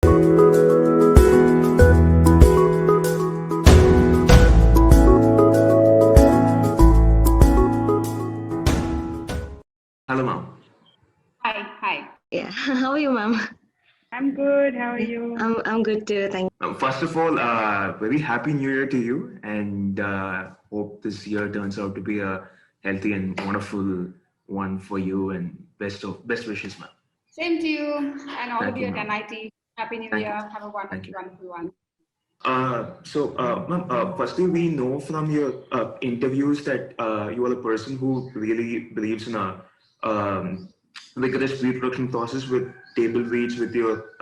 Hello, ma'am. Hi. Yeah. How are you, ma'am? I'm good. How are you? I'm good too. Thank you. First of all, very happy New Year to you, and hope this year turns out to be a healthy and wonderful one for you. And best wishes, ma'am. Same to you and all Thank of you, you at ma'am. NIT. Happy New Thank Year. you. Have a Thank you. wonderful one. Ma'am, firstly, we know from your interviews that you are a person who really believes in a rigorous pre-production process with table reads with your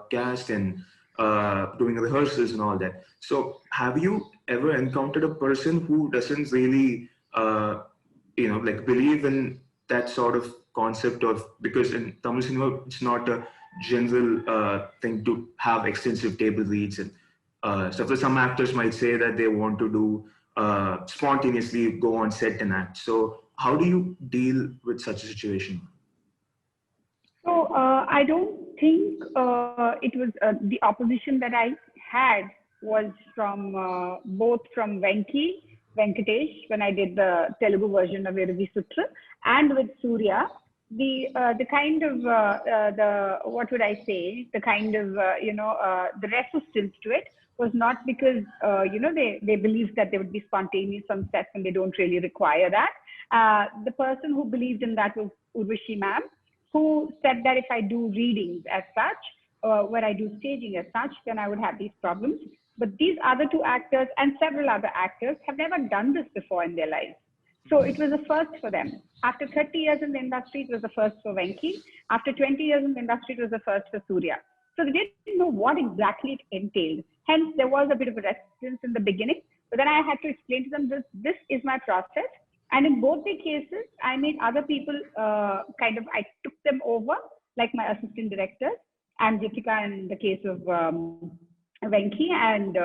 cast and doing rehearsals and all that. So, have you ever encountered a person who doesn't really, like believe in that sort of concept of, because in Tamil cinema it's not a general thing to have extensive table reads and stuff. So some actors might say that they want to do spontaneously go on set and act. So how do you deal with such a situation? So I don't think it was the opposition that I had was from both from Venkatesh, when I did the Telugu version of Irudhi Suttru, and with Surya. The kind of the what would I say, the kind of the resistance to it was not because they believed that they would be spontaneous on set and they don't really require that. The person who believed in that was Urvashi ma'am, who said that if I do readings as such, where I do staging as such, then I would have these problems. But these other two actors and several other actors have never done this before in their lives. So it was a first for them. After 30 years in the industry, it was the first for Venki. After 20 years in the industry, it was the first for Surya. So they didn't know what exactly it entailed. Hence, there was a bit of a resistance in the beginning. But then I had to explain to them, this is my process. And in both the cases, I made other people I took them over, like my assistant directors, and Jyotika in the case of Venki, and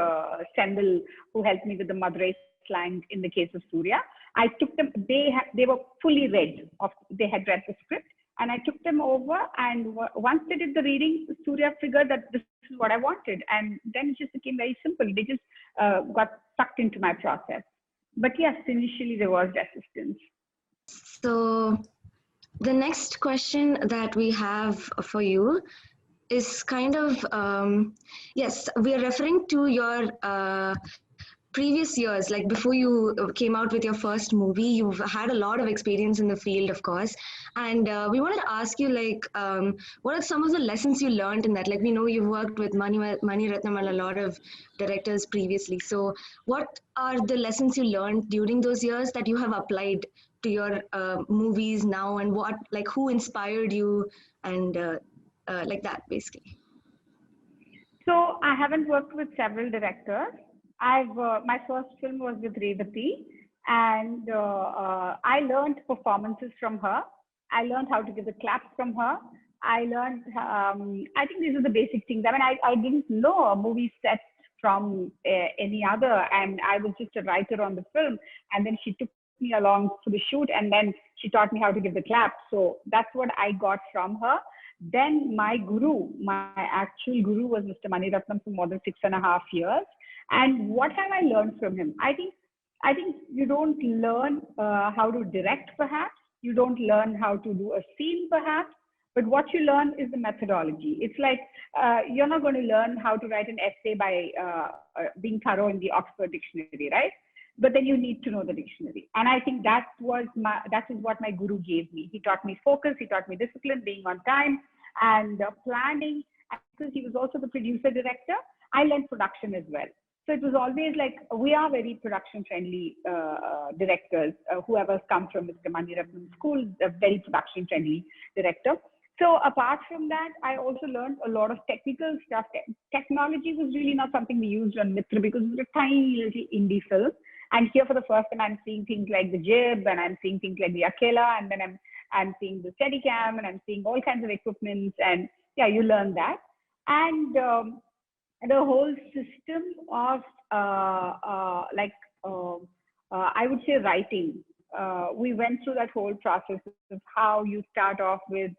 Sendil, who helped me with the Madurai slang in the case of Surya. I took them, they were fully read, they had read the script, and I took them over, and once they did the reading, Surya figured that this is what I wanted, and then it just became very simple. They just got sucked into my process. But yes, initially there was resistance. So the next question that we have for you is kind of, yes, we are referring to your previous years, like before you came out with your first movie. You've had a lot of experience in the field, of course, and we wanted to ask you, like, what are some of the lessons you learned in that? Like, we know you've worked with Mani Ratnam and a lot of directors previously, so what are the lessons you learned during those years that you have applied to your movies now, and what, like, who inspired you, and like that, basically? So I haven't worked with several directors. My first film was with Revati, and I learned performances from her. I learned how to give the claps from her. I learned, I think these are the basic things. I mean, I didn't know a movie set from any other, and I was just a writer on the film. And then she took me along to the shoot, and then she taught me how to give the clap. So that's what I got from her. Then my actual guru was Mr. Mani Ratnam for more than 6.5 years. And what have I learned from him? I think you don't learn how to direct, perhaps. You don't learn how to do a scene, perhaps. But what you learn is the methodology. It's like you're not going to learn how to write an essay by being thorough in the Oxford Dictionary, right? But then you need to know the dictionary. And I think that is what my guru gave me. He taught me focus, he taught me discipline, being on time, and planning. And because he was also the producer director, I learned production as well. So it was always like, we are very production friendly directors. Whoever's come from Mr. Mani Ratnam school, a very production friendly director. So apart from that, I also learned a lot of technical stuff. Technology was really not something we used on Mitra because it was a tiny little indie film. And here for the first time, I'm seeing things like the jib, and I'm seeing things like the Akela, and then I'm seeing the Steadicam, and I'm seeing all kinds of equipment. And yeah, you learn that. And the whole system of I would say writing. We went through that whole process of how you start off with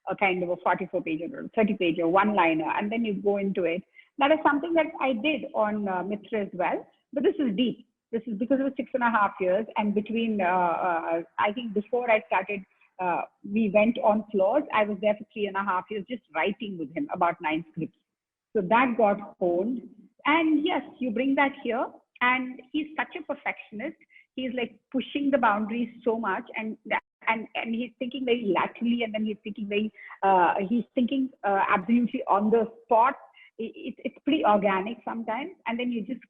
a kind of a 44-page or 30-page or one-liner, and then you go into it. That is something that I did on Mitra as well, but this is deep. This is because it was 6.5 years, and between, I think before I started, we went on floors. I was there for 3.5 years just writing with him about 9 scripts. So that got honed. And yes, you bring that here, and he's such a perfectionist. He's like pushing the boundaries so much, and he's thinking very laterally, and then he's thinking absolutely on the spot. It's pretty organic sometimes, and then you just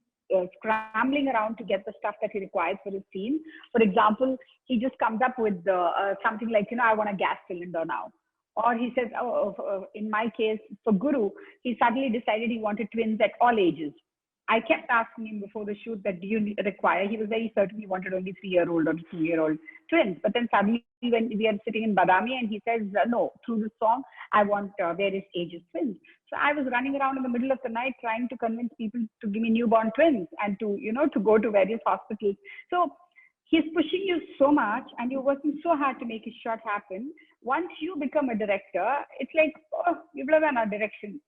scrambling around to get the stuff that he requires for his scene. For example, he just comes up with something like, I want a gas cylinder now. Or he says, in my case, for Guru, he suddenly decided he wanted twins at all ages. I kept asking him before the shoot that, do you require? He was very certain he wanted only 3-year-old or 2-year-old twins. But then suddenly when we are sitting in Badami and he says, no, through the song, I want various ages twins. So I was running around in the middle of the night trying to convince people to give me newborn twins and to, to go to various hospitals. So he's pushing you so much and you're working so hard to make his shot happen. Once you become a director, it's like, oh, you've done a direction.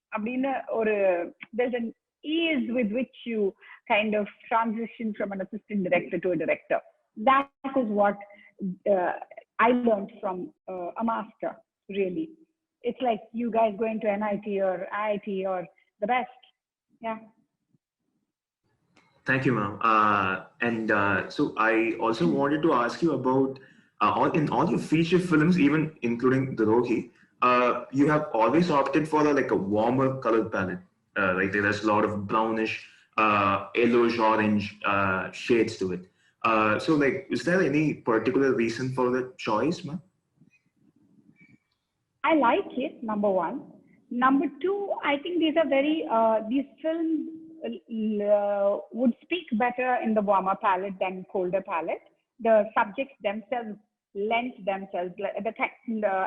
There's an ease with which you kind of transition from an assistant director to a director. That is what I learned from a master, really. It's like you guys going to NIT or IIT or the best. Yeah. Thank you, ma'am. So I also wanted to ask you about, in all your feature films, even including The Rohi, you have always opted for a warmer color palette. There's a lot of brownish, yellowish orange shades to it. Is there any particular reason for the choice, ma'am? I like it, number one. Number two, I think these are these films would speak better in the warmer palette than colder palette. The subjects themselves lend themselves,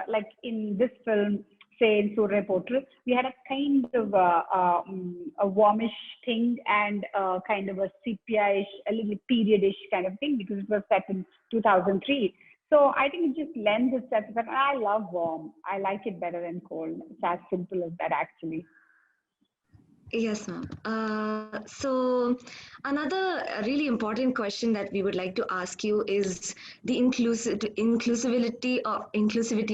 like in this film, say in Soorarai Pottru, we had a kind of a warmish thing and kind of a sepia-ish, a little period-ish kind of thing because it was set in 2003. So I think it just lends itself. But I love warm. I like it better than cold. It's as simple as that, actually. Yes, ma'am. So another really important question that we would like to ask you is the inclusivity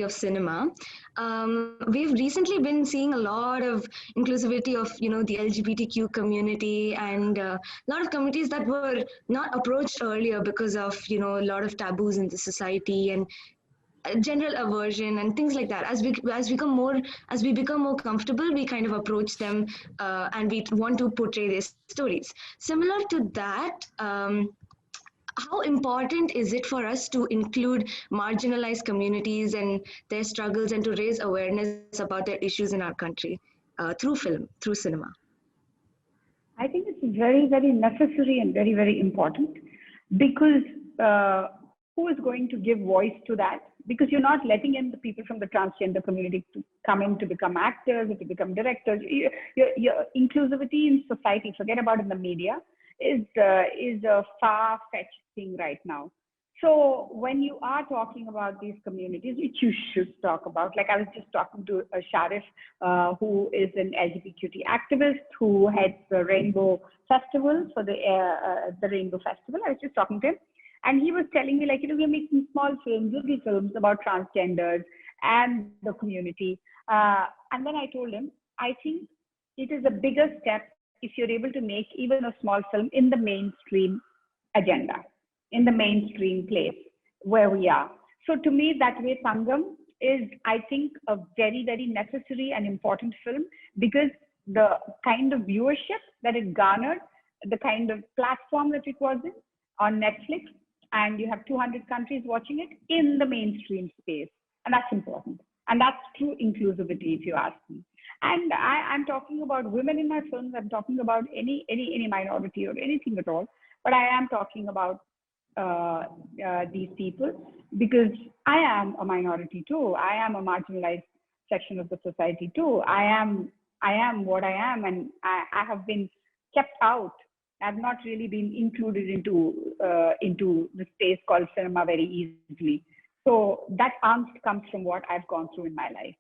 of cinema. We've recently been seeing a lot of inclusivity of the LGBTQ community and a lot of communities that were not approached earlier because of a lot of taboos in the society and general aversion and things like that. As we become more comfortable, we kind of approach them and we want to portray their stories. Similar to that, how important is it for us to include marginalized communities and their struggles and to raise awareness about their issues in our country through film, through cinema? I think it's very, very necessary and very, very important because who is going to give voice to that? Because you're not letting in the people from the transgender community to come in to become actors or to become directors. Your inclusivity in society, forget about in the media, is a far-fetched thing right now. So when you are talking about these communities, which you should talk about, like I was just talking to Sharif, who is an LGBTQ activist who heads the Rainbow Festival for the Rainbow Festival. I was just talking to him. And he was telling me, we're making small films, little films about transgenders and the community. And then I told him, I think it is a bigger step if you're able to make even a small film in the mainstream agenda, in the mainstream place where we are. So to me, that way, Sangam is, I think, a very, very necessary and important film because the kind of viewership that it garnered, the kind of platform that it was in on Netflix, and you have 200 countries watching it in the mainstream space. And that's important. And that's true inclusivity, if you ask me. And I'm talking about women in my films. I'm talking about any minority or anything at all. But I am talking about these people because I am a minority too. I am a marginalized section of the society too. I am what I am, and I have been kept out. I've not really been included into the space called cinema very easily. So that angst comes from what I've gone through in my life.